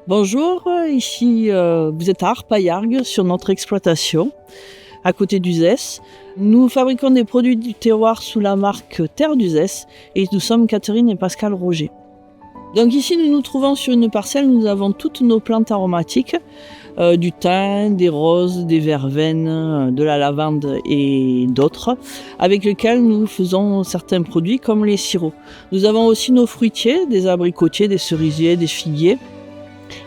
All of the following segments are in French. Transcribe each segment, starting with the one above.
Bonjour, ici vous êtes à Arpaillargues sur notre exploitation, à côté d'Uzès. Nous fabriquons des produits du terroir sous la marque Terre d'Uzès et nous sommes Catherine et Pascal Roger. Donc ici nous nous trouvons sur une parcelle où nous avons toutes nos plantes aromatiques, du thym, des roses, des verveines, de la lavande et d'autres, avec lesquels nous faisons certains produits comme les sirops. Nous avons aussi nos fruitiers, des abricotiers, des cerisiers, des figuiers,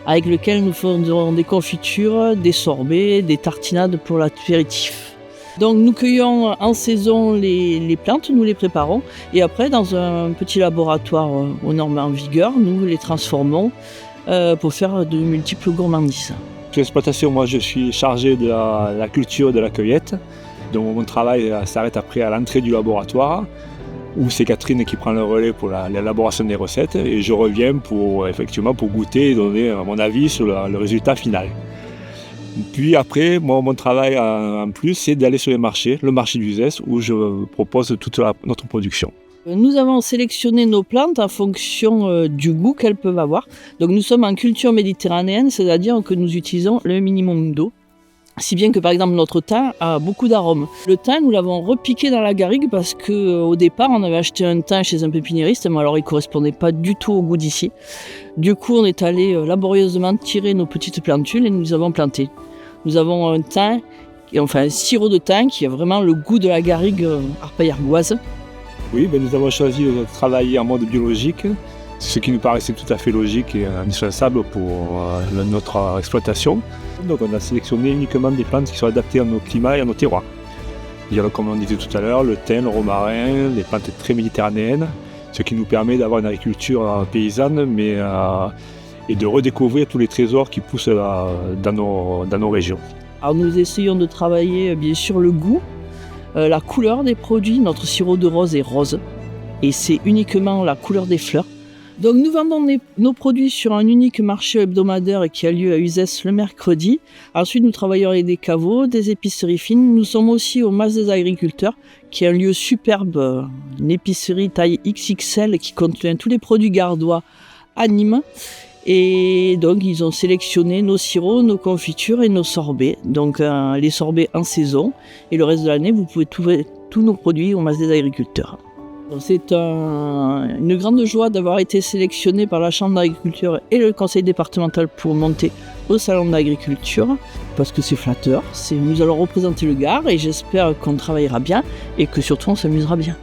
avec lesquels nous faisons des confitures, des sorbets, des tartinades pour l'apéritif. Donc nous cueillons en saison les plantes, nous les préparons et après dans un petit laboratoire aux normes en vigueur, nous les transformons pour faire de multiples gourmandises. Sur l'exploitation, moi je suis chargé de la culture et de la cueillette. Donc mon travail s'arrête après à l'entrée du laboratoire où c'est Catherine qui prend le relais pour l'élaboration des recettes et je reviens pour goûter et donner mon avis sur le résultat final. Puis après, moi, mon travail en plus, c'est d'aller sur les marchés, le marché d'Uzès, où je propose toute notre production. Nous avons sélectionné nos plantes en fonction du goût qu'elles peuvent avoir. Donc nous sommes en culture méditerranéenne, c'est-à-dire que nous utilisons le minimum d'eau. Si bien que par exemple notre thym a beaucoup d'arômes. Le thym, nous l'avons repiqué dans la garrigue parce qu'au départ on avait acheté un thym chez un pépiniériste, mais alors il ne correspondait pas du tout au goût d'ici. Du coup on est allé laborieusement tirer nos petites plantules et nous les avons plantées. Nous avons un thym, un sirop de thym qui a vraiment le goût de la garrigue arpaillargoise. Oui, nous avons choisi de travailler en mode biologique, ce qui nous paraissait tout à fait logique et indispensable pour notre exploitation. Donc on a sélectionné uniquement des plantes qui sont adaptées à nos climats et à nos terroirs. Comme on disait tout à l'heure, le thym, le romarin, des plantes très méditerranéennes, ce qui nous permet d'avoir une agriculture paysanne et de redécouvrir tous les trésors qui poussent dans nos régions. Alors nous essayons de travailler bien sûr le goût, la couleur des produits. Notre sirop de rose est rose et c'est uniquement la couleur des fleurs. Donc nous vendons nos produits sur un unique marché hebdomadaire qui a lieu à Uzès le mercredi. Ensuite nous travaillons avec des caveaux, des épiceries fines. Nous sommes aussi au Mas des Agriculteurs qui est un lieu superbe, une épicerie taille XXL qui contient tous les produits gardois à Nîmes. Et donc ils ont sélectionné nos sirops, nos confitures et nos sorbets. Donc les sorbets en saison et le reste de l'année vous pouvez trouver tous nos produits au Mas des Agriculteurs. C'est une grande joie d'avoir été sélectionné par la Chambre d'agriculture et le conseil départemental pour monter au salon d'agriculture parce que c'est flatteur. Nous allons représenter le Gard et j'espère qu'on travaillera bien et que surtout on s'amusera bien.